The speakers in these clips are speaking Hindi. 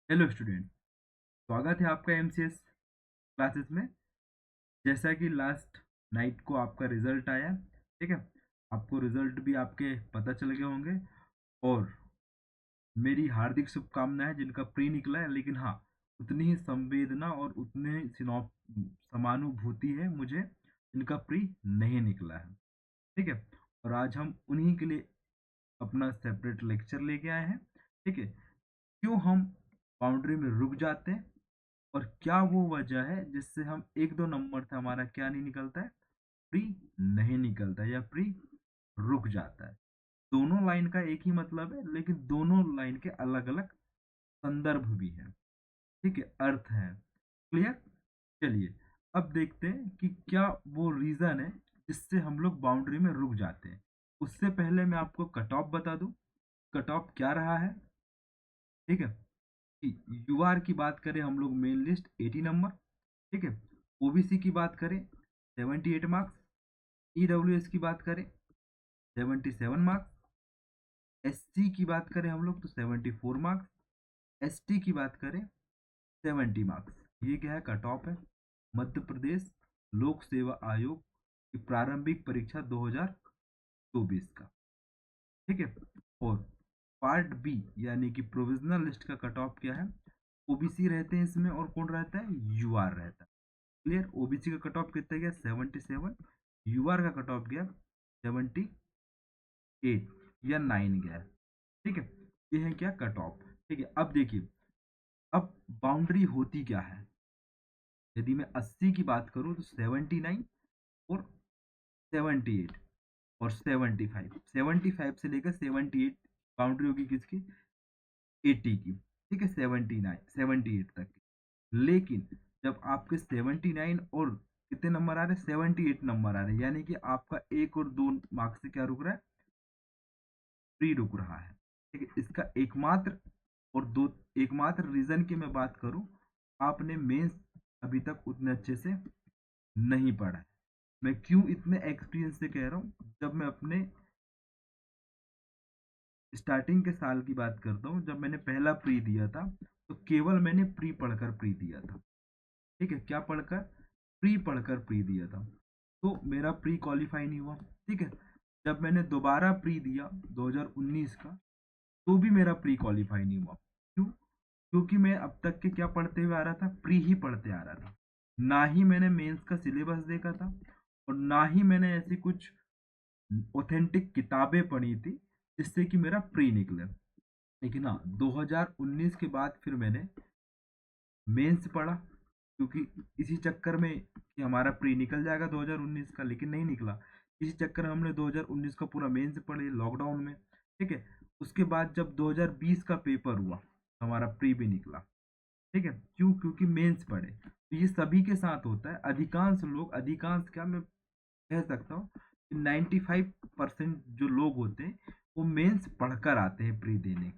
Hello student. स्वागत है आपका एमसीएस क्लासेस में। जैसा कि लास्ट नाइट को आपका रिजल्ट आया, ठीक है, आपको रिजल्ट भी आपके पता चल गए होंगे। और मेरी हार्दिक शुभकामनाएं जिनका प्री निकला है, लेकिन हाँ, उतनी ही संवेदना और उतने ही समानुभूति है मुझे जिनका प्री नहीं निकला है। ठीक है। और आज हम उन्हीं के लिए अपना सेपरेट लेक्चर लेके आए हैं। ठीक है। क्यों हम बाउंड्री में रुक जाते हैं और क्या वो वजह है जिससे हम एक दो नंबर से हमारा क्या नहीं निकलता है, प्री नहीं निकलता है या प्री रुक जाता है। दोनों लाइन का एक ही मतलब है, लेकिन दोनों लाइन के अलग अलग संदर्भ भी है। ठीक है, अर्थ है। क्लियर। चलिए, अब देखते हैं कि क्या वो रीजन है जिससे हम लोग बाउंड्री में रुक जाते हैं। उससे पहले मैं आपको कट ऑफ बता दूं। कट ऑफ क्या रहा है। ठीक है। यूआर की बात करें हम लोग, मेन लिस्ट 80 नंबर। ठीक है। ओबीसी की बात करें 78 मार्क्स। ईडब्ल्यूएस की बात करें 77 मार्क्स। एससी की बात करें हम लोग तो 74 मार्क्स। एसटी की बात करें 70 मार्क्स। ये क्या है, कट ऑफ है मध्य प्रदेश लोक सेवा आयोग की प्रारंभिक परीक्षा 2024 का। ठीक है। और पार्ट बी यानी कि प्रोविजनल लिस्ट का कट ऑफ क्या है। ओबीसी रहते हैं इसमें और कौन रहता है, यूआर रहता है। क्लियर। ओबीसी का कट ऑफ कितना गया, 77। यूआर का कट ऑफ गया 78 या 9 गया। ठीक है। ये है क्या, कट ऑफ। ठीक है। अब देखिए, अब बाउंड्री होती क्या है। यदि मैं 80 की बात करूं तो 79 और 78 और 75, 75 से लेकर 78 बाउंड्री होगी किसकी, 80 की। ठीक है, 79 78 तक की। लेकिन जब आपके 79 और कितने नंबर आ रहे हैं, 78 नंबर आ रहे हैं, यानी कि आपका एक और दो मार्क्स से क्या रुक रहा है, प्री रुक रहा है। ठीक है। इसका एकमात्र और दो एकमात्र रीजन की मैं बात करूं, आपने मेंस अभी तक उतने अच्छे से नहीं पढ़ा है। मैं क्यों इतने एक्सपीरियंस से कह रहा हूं, जब मैं अपने स्टार्टिंग के साल की बात करता हूँ, जब मैंने पहला प्री दिया था तो केवल मैंने प्री पढ़कर प्री दिया था। ठीक है, क्या पढ़कर, प्री पढ़कर प्री दिया था। तो मेरा प्री क्वालिफाई नहीं हुआ। ठीक है। जब मैंने दोबारा प्री दिया 2019 का, तो भी मेरा प्री क्वालिफाई नहीं हुआ। क्यों, क्योंकि मैं अब तक के क्या पढ़ते हुए आ रहा था, प्री ही पढ़ते आ रहा था। ना ही मैंने मेंस का सिलेबस देखा था और ना ही मैंने ऐसी कुछ ऑथेंटिक किताबें पढ़ी थी जिससे कि मेरा प्री निकले। लेकिन हाँ, 2019 के बाद फिर मैंने मेंस पढ़ा, क्योंकि इसी चक्कर में कि हमारा प्री निकल जाएगा 2019 का, लेकिन नहीं निकला। इसी चक्कर में हमने 2019 का पूरा मेंस पढ़े लॉकडाउन में। ठीक है। उसके बाद जब 2020 का पेपर हुआ, हमारा प्री भी निकला। ठीक है। क्यों, क्योंकि मेंस पढ़े। तो ये सभी के साथ होता है। अधिकांश लोग, अधिकांश क्या मैं कह सकता हूँ कि 95% जो लोग होते हैं वो मेंस पढ़कर आते हैं प्री देने।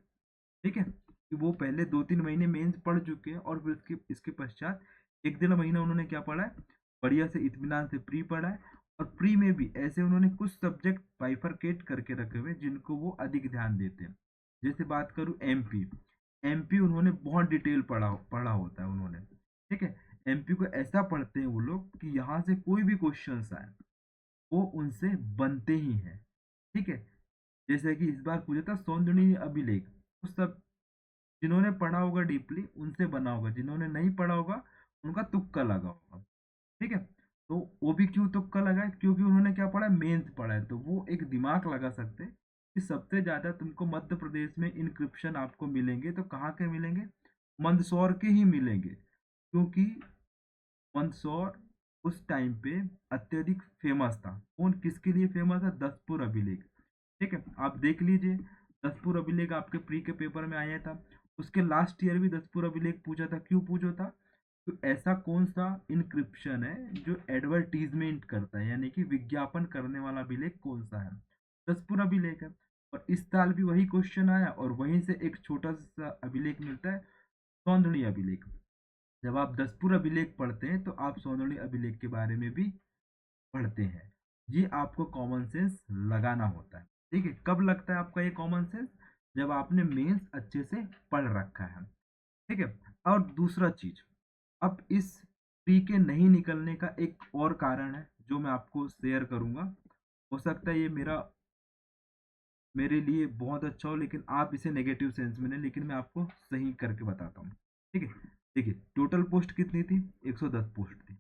ठीक है, कि वो पहले 2-3 महीने मेंस पढ़ चुके हैं और फिर इसके इसके पश्चात 1-1.5 महीना उन्होंने क्या पढ़ा है, बढ़िया से इत्मीनान से प्री पढ़ा है। और प्री में भी ऐसे उन्होंने कुछ सब्जेक्ट बाइफरकेट करके रखे हुए हैं जिनको वो अधिक ध्यान देते हैं। जैसे बात करूँ एमपी, एमपी उन्होंने बहुत डिटेल पढ़ा पढ़ा होता है उन्होंने। ठीक है। एमपी को ऐसा पढ़ते हैं वो लोग कि यहाँ से कोई भी क्वेश्चन आए वो उनसे बनते ही हैं। ठीक है। जैसे कि इस बार पूछा था सौंदर्य अभिलेख, तो सब जिन्होंने पढ़ा होगा डीपली उनसे बना होगा, जिन्होंने नहीं पढ़ा होगा उनका तुक्का लगा होगा। ठीक है। तो वो भी क्यों तुक्का लगा है, क्योंकि उन्होंने क्या पढ़ा है, मेंस पढ़ा है। तो वो एक दिमाग लगा सकते हैं कि सबसे ज्यादा तुमको मध्य प्रदेश में इंक्रिप्शन आपको मिलेंगे तो कहाँ के मिलेंगे, मंदसौर के ही मिलेंगे। क्योंकि मंदसौर उस टाइम पे अत्यधिक फेमस था। कौन किसके लिए फेमस है, दसपुर अभिलेख। ठीक है, आप देख लीजिए, दसपुर अभिलेख आपके प्री के पेपर में आया था। उसके लास्ट ईयर भी दसपुर अभिलेख पूछा था। क्यों पूछा था, तो ऐसा कौन सा इनक्रिप्शन है जो एडवर्टीजमेंट करता है, यानी कि विज्ञापन करने वाला अभिलेख कौन सा है, दसपुर अभिलेख है। और इस साल भी वही क्वेश्चन आया और वहीं से एक छोटा सा अभिलेख मिलता है, सौंदर्य अभिलेख। जब आप दसपुर अभिलेख पढ़ते हैं तो आप सौंदर्य अभिलेख के बारे में भी पढ़ते हैं। ये आपको कॉमन सेंस लगाना होता है। ठीक है, कब लगता है आपका ये कॉमन सेंस, जब आपने मेंस अच्छे से पढ़ रखा है। ठीक है। और दूसरा चीज, अब इस प्री के नहीं निकलने का एक और कारण है जो मैं आपको शेयर करूंगा। हो सकता है ये मेरे लिए बहुत अच्छा हो, लेकिन आप इसे नेगेटिव सेंस में नहीं, लेकिन मैं आपको सही करके बताता हूँ। ठीक है। देखिए, टोटल पोस्ट कितनी थी? 110 पोस्ट थी।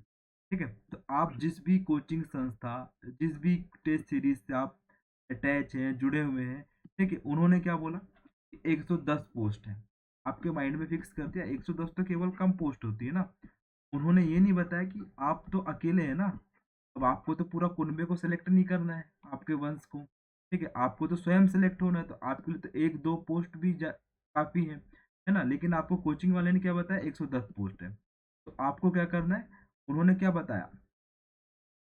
ठीक है। तो आप जिस भी कोचिंग संस्था, जिस भी टेस्ट सीरीज से आप अटैच हैं, जुड़े हुए हैं, ठीक है, उन्होंने क्या बोला कि 110 पोस्ट है। आपके माइंड में फिक्स कर दिया 110 तो केवल कम पोस्ट होती है ना। उन्होंने ये नहीं बताया कि आप तो अकेले हैं ना। अब आपको तो पूरा कुनबे को सिलेक्ट नहीं करना है, आपके वंश को। ठीक है, आपको तो स्वयं सिलेक्ट होना है, तो आपके लिए तो एक दो पोस्ट भी काफी है ना। लेकिन आपको कोचिंग वाले ने क्या बताया? 110 पोस्ट है। तो आपको क्या करना है? उन्होंने क्या बताया?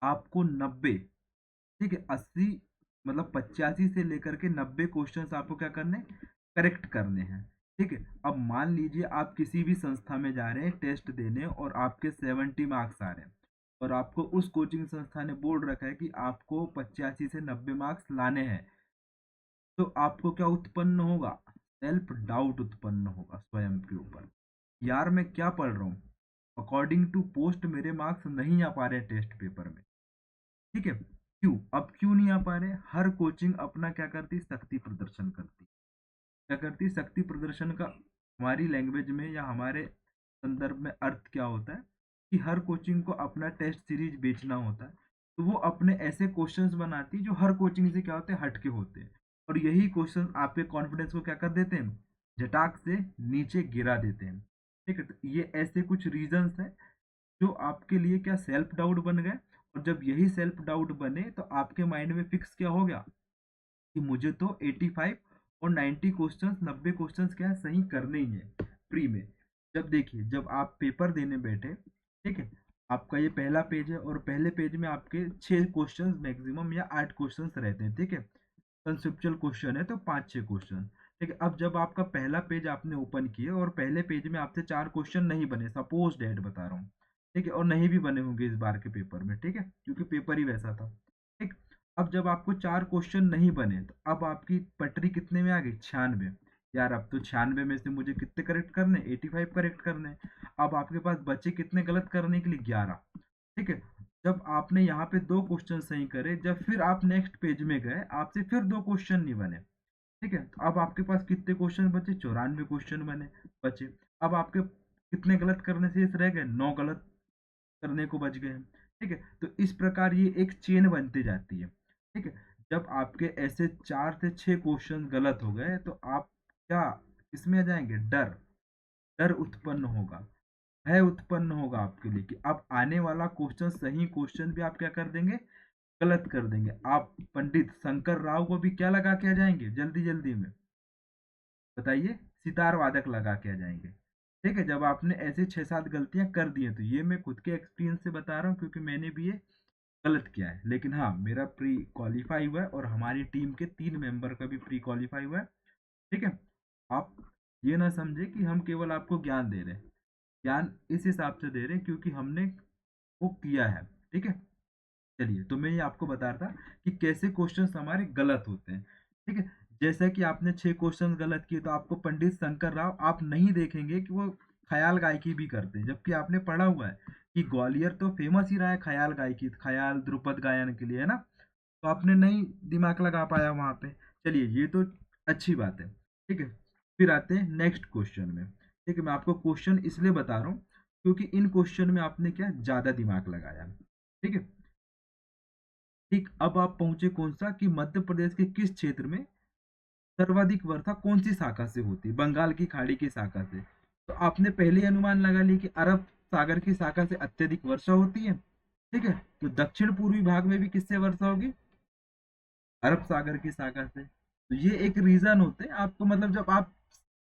आपको 90, ठीक है, 80, मतलब 85 से लेकर के 90 क्वेश्चंस आपको क्या करने? करेक्ट करने हैं। ठीक है। अब मान लीजिए आप किसी भी संस्था में जा रहे हैं टेस्ट देने, और आपके 70 मार्क्स आ रहे हैं, और आपको उस कोचिंग संस्था ने बोल रखा है कि आपको 85 से 90 मार्क्स लाने हैं। तो आपको क्या उत्पन्न होगा? सेल्फ डाउट उत्पन्न होगा स्वयं के ऊपर। यार मैं क्या पढ़ रहा हूँ, अकॉर्डिंग टू पोस्ट मेरे मार्क्स नहीं आ पा रहे टेस्ट पेपर में। ठीक है। क्यों? अब क्यों नहीं आ पा रहे? हर कोचिंग अपना क्या करती? शक्ति प्रदर्शन करती। क्या करती? शक्ति प्रदर्शन का हमारी लैंग्वेज में या हमारे संदर्भ में अर्थ क्या होता है कि हर कोचिंग को अपना टेस्ट सीरीज बेचना होता है। तो वो अपने ऐसे क्वेश्चंस बनाती है जो हर कोचिंग से क्या होते हैं? हटके होते हैं। और यही क्वेश्चन आपके कॉन्फिडेंस को क्या कर देते हैं? झटाक से नीचे गिरा देते हैं। ठीक है। तो ये ऐसे कुछ रीजंस हैं जो आपके लिए क्या सेल्फ डाउट बन गए। और जब यही सेल्फ डाउट बने तो आपके माइंड में फिक्स क्या हो गया कि मुझे तो 85 और 90 क्वेश्चंस, 90 क्वेश्चंस क्या है, सही करने ही है प्री में। जब देखिए, जब आप पेपर देने बैठे, ठीक है, आपका ये पहला पेज है, और पहले पेज में आपके 6 क्वेश्चंस मैक्सिमम या 8 क्वेश्चंस रहते हैं। ठीक है। कंसेप्चुअल क्वेश्चन है तो 5-6 क्वेश्चन। ठीक है। अब जब आपका पहला पेज आपने ओपन किया और पहले पेज में आपसे 4 क्वेश्चन नहीं बने, सपोज डेट बता रहा हूँ, ठीक है, और नहीं भी बने होंगे इस बार के पेपर में, ठीक है, क्योंकि पेपर ही वैसा था। ठीक। अब जब आपको 4 क्वेश्चन नहीं बने, तो अब आपकी पटरी कितने में आ गई? 96। यार अब तो 96 में से मुझे कितने करेक्ट करने? 85 करेक्ट करने। अब आपके पास बचे कितने गलत करने के लिए? 11। ठीक है। जब आपने यहाँ पे 2 क्वेश्चन सही करे, जब फिर आप नेक्स्ट पेज में गए, आपसे फिर 2 क्वेश्चन नहीं बने। ठीक है। तो अब आपके पास कितने क्वेश्चन बचे? 94 क्वेश्चन बचे। अब आपके कितने गलत करने से रह गए? 9 गलत करने को बच गए। ठीक है। तो इस प्रकार ये एक चेन बनती जाती है। ठीक है। जब आपके ऐसे 4 से 6 क्वेश्चन गलत हो गए, तो आप क्या इसमें आ जाएंगे? डर। डर उत्पन्न होगा, भय उत्पन्न होगा आपके लिए कि अब आने वाला क्वेश्चन, सही क्वेश्चन भी आप क्या कर देंगे? गलत कर देंगे। आप पंडित शंकर राव को भी क्या लगा के आ जाएंगे जल्दी जल्दी में? बताइए, सितार वादक लगा के आ जाएंगे। ठीक है। जब आपने ऐसे 6-7 गलतियां कर दी हैं, तो ये मैं खुद के एक्सपीरियंस से बता रहा हूँ, क्योंकि मैंने भी ये गलत किया है। लेकिन हाँ, मेरा प्री क्वालिफाई हुआ है, और हमारी टीम के 3 मेंबर का भी प्री क्वालिफाई हुआ है। ठीक है। आप ये ना समझे कि हम केवल आपको ज्ञान दे रहे हैं। ज्ञान इस हिसाब से दे रहे हैं क्योंकि हमने वो किया है। ठीक है। चलिए, तो मैं ये आपको बता रहा था कि कैसे क्वेश्चंस हमारे गलत होते हैं। ठीक है। जैसे कि आपने 6 क्वेश्चन गलत किए, तो आपको पंडित शंकर राव आप नहीं देखेंगे कि वो ख्याल गायकी भी करते हैं, जबकि आपने पढ़ा हुआ है कि ग्वालियर तो फेमस ही रहा है ख्याल गायकी, ख्याल ध्रुपद गायन के लिए, है ना। तो आपने नहीं दिमाग लगा पाया वहां पे। चलिए, ये तो अच्छी बात है। ठीक है। फिर आते हैं नेक्स्ट क्वेश्चन में। ठीक है। मैं आपको क्वेश्चन इसलिए बता रहा हूँ क्योंकि इन क्वेश्चन में आपने क्या ज्यादा दिमाग लगाया। ठीक है। ठीक। अब आप पहुंचे कौन सा, कि मध्य प्रदेश के किस क्षेत्र में सर्वाधिक वर्षा कौन सी शाखा से होती है? बंगाल की खाड़ी की शाखा से। तो आपने पहले ही अनुमान लगा लिया कि अरब सागर की शाखा से अत्यधिक वर्षा होती है। ठीक है। तो दक्षिण पूर्वी भाग में भी किससे वर्षा होगी? अरब सागर की शाखा से। तो ये एक रीजन होते हैं आपको, मतलब जब आप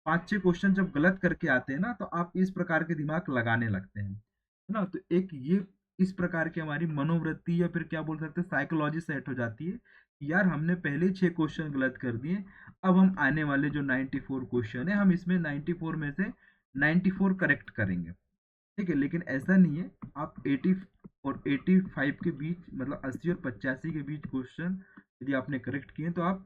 5-6 क्वेश्चन जब गलत करके आते हैं ना, तो आप इस प्रकार के दिमाग लगाने लगते हैं, है ना। तो एक ये इस प्रकार की हमारी मनोवृत्ति, या फिर क्या बोल सकते हैं, साइकोलॉजी सेट हो जाती है कि यार हमने पहले ही 6 क्वेश्चन गलत कर दिए, अब हम आने वाले जो 94 क्वेश्चन है, हम इसमें 94 में से 94 करेक्ट करेंगे। ठीक है। लेकिन ऐसा नहीं है। आप 80 और 85 के बीच, मतलब 80 और 85 के बीच क्वेश्चन यदि आपने करेक्ट किए, तो आप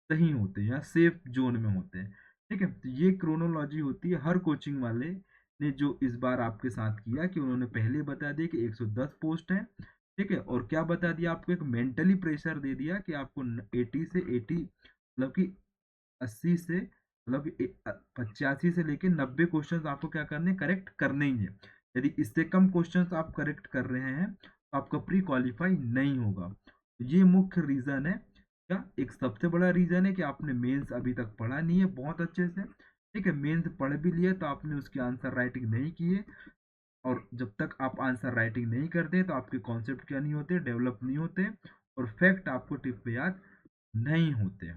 सही होते हैं या सेफ जोन में होते हैं। ठीक है, तो ये क्रोनोलॉजी होती है हर कोचिंग वाले ने जो इस बार आपके साथ किया कि उन्होंने पहले बता दिया कि 110 पोस्ट है। ठीक है, और क्या बता दिया आपको, एक मेंटली प्रेशर दे दिया कि आपको 80 से 80 मतलब कि 80 से मतलब 85 से लेके 90 क्वेश्चंस आपको क्या करने, करेक्ट करने ही है। यदि इससे कम क्वेश्चंस आप करेक्ट कर रहे हैं तो आपका प्री क्वालिफाई नहीं होगा। तो ये मुख्य रीजन है। क्या एक सबसे बड़ा रीजन है कि आपने मेंस अभी तक पढ़ा नहीं है बहुत अच्छे से। ठीक है, मेंस पढ़ भी लिया तो आपने उसकी आंसर राइटिंग नहीं की है। और जब तक आप आंसर राइटिंग नहीं करते तो आपके कॉन्सेप्ट क्या नहीं होते, डेवलप नहीं होते, और फैक्ट आपको टिप पे याद नहीं होते।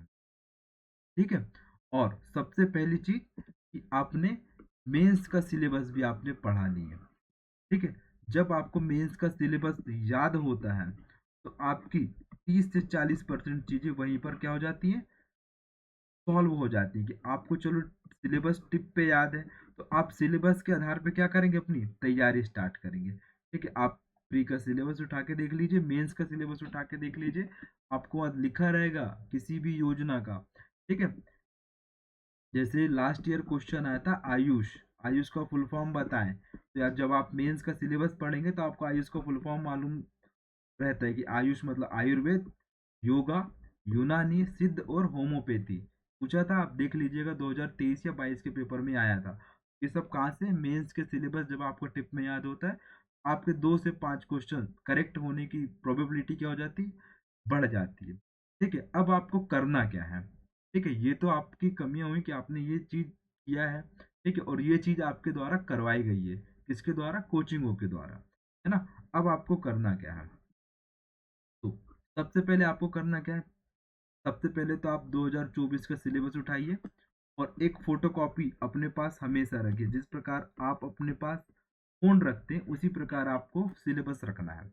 ठीक है, और सबसे पहली चीज कि आपने मेंस का सिलेबस भी आपने पढ़ा नहीं है। ठीक है, जब आपको मेंस का सिलेबस याद होता है तो आपकी 30 से 40% चीजें वहीं पर क्या हो जाती है, सॉल्व हो जाती है। कि आपको चलो सिलेबस टिप पे याद है तो आप सिलेबस के आधार पे क्या करेंगे, अपनी तैयारी स्टार्ट करेंगे। ठीक है, आप प्री का सिलेबस उठा के देख लीजिए, मेंस का सिलेबस उठा के देख लीजिए, आपको वहाँ लिखा रहेगा किसी भी योजना का। ठीक है, जैसे लास्ट ईयर क्वेश्चन आया था आयुष, आयुष का फुल फॉर्म बताएं, तो यार जब आप मेंस का सिलेबस पढ़ेंगे तो आपको आयुष का फुल फॉर्म मालूम रहता है कि आयुष मतलब आयुर्वेद, योगा, यूनानी, सिद्ध और होम्योपैथी। पूछा था, आप देख लीजिएगा 2023 या 22 के पेपर में आया था। ये सब कहाँ से, मेंस के सिलेबस जब आपको टिप में याद होता है आपके 2 से 5 क्वेश्चन करेक्ट होने की प्रोबेबिलिटी क्या हो जाती है, बढ़ जाती है। ठीक है, अब आपको करना क्या है। ठीक है, ये तो आपकी कमियां हुई कि आपने ये चीज किया है। ठीक है, और ये चीज आपके द्वारा करवाई गई है, किसके द्वारा, कोचिंगों के द्वारा, है ना। अब आपको करना क्या है, तो सबसे पहले आपको करना क्या है, सबसे पहले तो आप 2024 का सिलेबस उठाइए और एक फोटोकॉपी अपने पास हमेशा रखिए। जिस प्रकार आप अपने पास फोन रखते हैं उसी प्रकार आपको सिलेबस रखना है।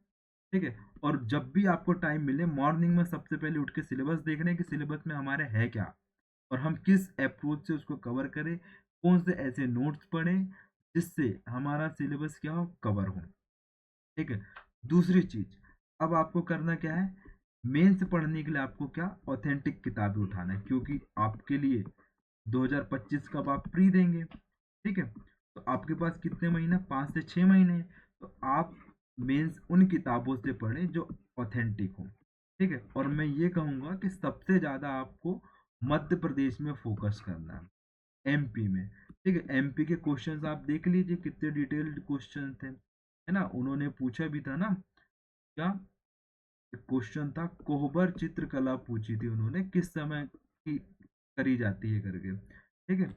ठीक है, और जब भी आपको टाइम मिले मॉर्निंग में सबसे पहले उठ के सिलेबस देखना है कि सिलेबस में हमारे है क्या, और हम किस अप्रोच से उसको कवर करें, कौन से ऐसे नोट्स पढ़ें जिससे हमारा सिलेबस क्या हो, कवर हो। ठीक है, दूसरी चीज, अब आपको करना क्या है, मेंस पढ़ने के लिए आपको क्या, ऑथेंटिक किताबें उठाना है, क्योंकि आपके लिए 2025 का आप प्री देंगे। ठीक है, तो आपके पास कितने महीने, 5 से 6 महीने हैं। तो आप मेंस उन किताबों से पढ़ें जो ऑथेंटिक हो। ठीक है, और मैं ये कहूँगा कि सबसे ज़्यादा आपको मध्य प्रदेश में फोकस करना है, एमपी में। ठीक है, एमपी के क्वेश्चंस आप देख लीजिए कितने डिटेल्ड क्वेश्चन थे, है ना। उन्होंने पूछा भी था ना, क्या क्वेश्चन था, कोहबर चित्रकला पूछी थी उन्होंने, किस समय की करी जाती है करके। ठीक है,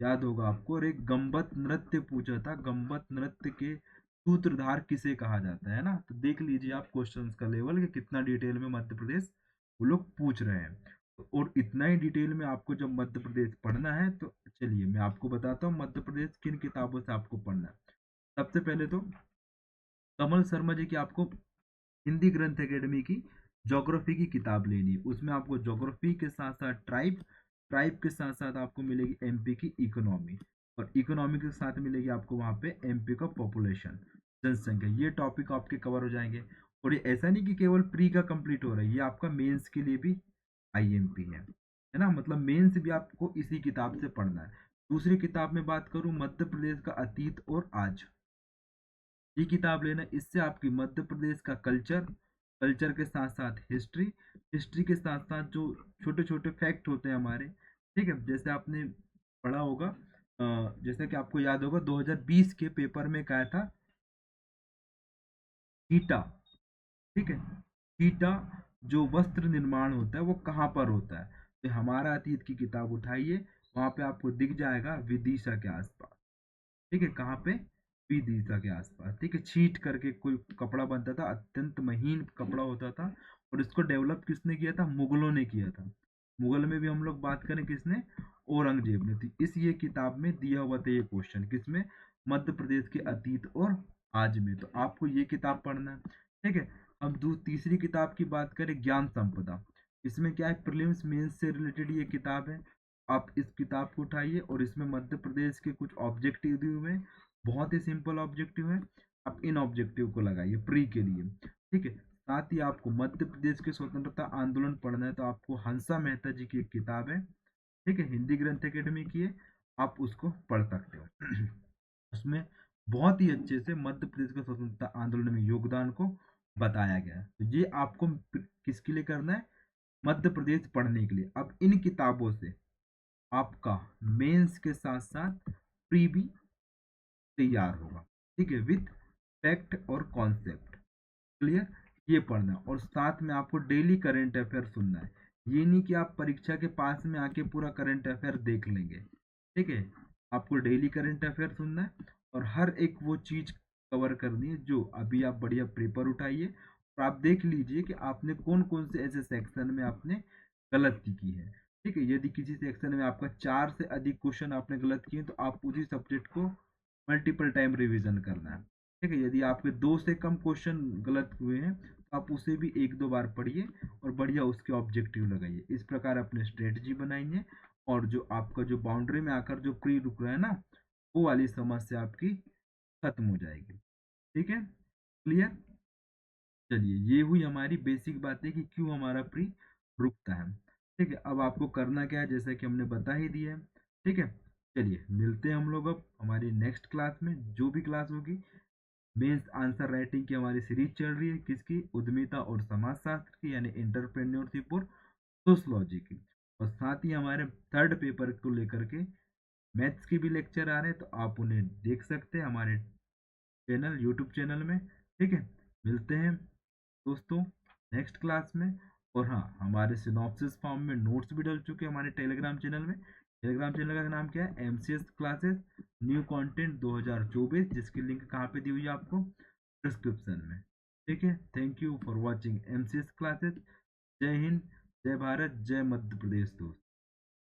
याद होगा आपको। और एक गम्बत नृत्य पूछा था, गम्बत नृत्य के सूत्रधार किसे कहा जाता है ना। तो देख लीजिए आप क्वेश्चंस का लेवल कि कितना डिटेल में मध्य प्रदेश वो लोग पूछ रहे हैं। और इतना ही डिटेल में आपको जब मध्य प्रदेश पढ़ना है तो चलिए मैं आपको बताता हूँ मध्य प्रदेश किन किताबों से आपको पढ़ना है। सबसे पहले तो कमल शर्मा जी की आपको हिंदी ग्रंथ एकेडमी की ज्योग्राफी की किताब लेनी है। उसमें आपको ज्योग्राफी के साथ साथ ट्राइब, ट्राइब के साथ साथ आपको मिलेगी एमपी की इकोनॉमी, और इकोनॉमी के साथ मिलेगी आपको वहाँ पे एमपी का पॉपुलेशन, जनसंख्या। ये टॉपिक आपके कवर हो जाएंगे। और ये ऐसा नहीं कि केवल प्री का कंप्लीट हो रहा है, ये आपका मेंस के लिए भी आईएमपी है ना। मतलब मेंस भी आपको इसी किताब से पढ़ना है। दूसरी किताब में बात करूँ, मध्य प्रदेश का अतीत और आज, ये किताब लेना। इससे आपकी मध्य प्रदेश का कल्चर, कल्चर के साथ साथ हिस्ट्री, हिस्ट्री के साथ साथ जो छोटे छोटे फैक्ट होते हैं हमारे। ठीक है, जैसे आपने पढ़ा होगा, जैसे कि आपको याद होगा 2020 के पेपर में क्या था, कीटा। ठीक है, कीटा जो वस्त्र निर्माण होता है वो कहाँ पर होता है, तो हमारा अतीत की किताब उठाइए, वहां पे आपको दिख जाएगा विदिशा के आसपास। ठीक है, कहाँ पे, विदिशा के आसपास। ठीक है, छीट करके कोई कपड़ा बनता था, अत्यंत महीन कपड़ा होता था, और इसको डेवलप किसने किया था, मुगलों ने किया था। मुगल में भी हम लोग बात करें किसने, औरंगजेब ने। थी इस ये किताब में दिया हुआ था ये क्वेश्चन, किसमें, मध्य प्रदेश के अतीत और आज में। तो आपको ये किताब पढ़ना है। ठीक है, अब तीसरी किताब की बात करें, ज्ञान संपदा। इसमें क्या है, प्रीलिम्स मेंस से रिलेटेड ये किताब है। आप इस किताब को उठाइए और इसमें मध्य प्रदेश के कुछ ऑब्जेक्टिव दिए हुए हैं, बहुत ही सिंपल ऑब्जेक्टिव है। आप इन ऑब्जेक्टिव को लगाइए प्री के लिए। ठीक है, साथ ही आपको मध्य प्रदेश के स्वतंत्रता आंदोलन पढ़ना है, तो आपको हंसा मेहता जी की एक किताब है, ठीक है, हिंदी ग्रंथ अकेडमी की है, आप उसको पढ़ सकते हो। उसमें बहुत ही अच्छे से मध्य प्रदेश के स्वतंत्रता आंदोलन में योगदान को बताया गया है। तो ये आपको किसके लिए करना है, मध्य प्रदेश पढ़ने के लिए। अब इन किताबों से आपका मेंस के साथ साथ प्री भी तैयार होगा, ठीक है, विथ फैक्ट और कॉन्सेप्ट। क्लियर, ये पढ़ना है। और साथ में आपको डेली करंट अफेयर सुनना है। ये नहीं कि आप परीक्षा के पास में आके पूरा करंट अफेयर देख लेंगे, ठीक है, आपको डेली करंट अफेयर सुनना है और हर एक वो चीज कवर करनी है जो अभी आप बढ़िया पेपर उठाइए और आप देख लीजिए कि आपने कौन कौन से ऐसे सेक्शन में आपने गलती की है। ठीक है, यदि किसी सेक्शन में आपका 4 से अधिक क्वेश्चन आपने गलत किए तो आप उसी सब्जेक्ट को मल्टीपल टाइम रिवीजन करना है। ठीक है, यदि आपके 2 से कम क्वेश्चन गलत हुए हैं तो आप उसे भी 1-2 बार पढ़िए और बढ़िया उसके ऑब्जेक्टिव लगाइए। इस प्रकार अपने स्ट्रेटजी बनाइए और जो आपका जो बाउंड्री में आकर जो प्री रुक रहा है ना, वो वाली समस्या आपकी खत्म हो जाएगी। ठीक है, क्लियर। चलिए, ये हुई हमारी बेसिक बातें कि क्यों हमारा प्री रुकता है। ठीक है, अब आपको करना क्या है जैसा कि हमने बता ही दिया है। ठीक है, चलिए मिलते हैं हम लोग अब हमारी नेक्स्ट क्लास में, जो भी क्लास होगी। मेंस आंसर राइटिंग की हमारी सीरीज चल रही है, किसकी, उद्यमिता और समाजशास्त्र की, यानी एंटरप्रेन्योरशिप और सोशलॉजी की। और साथ ही हमारे थर्ड पेपर को लेकर के मैथ्स के भी लेक्चर आ रहे हैं, तो आप उन्हें देख सकते हैं हमारे चैनल, यूट्यूब चैनल में। ठीक है, मिलते हैं दोस्तों नेक्स्ट क्लास में। और हाँ, हमारे सिनॉप्सिस फॉर्म में नोट्स भी डल चुके हैं हमारे टेलीग्राम चैनल में। टेलीग्राम चैनल का नाम क्या है, एमसीएस क्लासेस न्यू कंटेंट 2024, जिसकी लिंक कहाँ पे दी हुई है आपको, डिस्क्रिप्शन में। ठीक है, thank you for watching MCS classes. जय हिंद, जय भारत, जय मध्य प्रदेश दोस्त।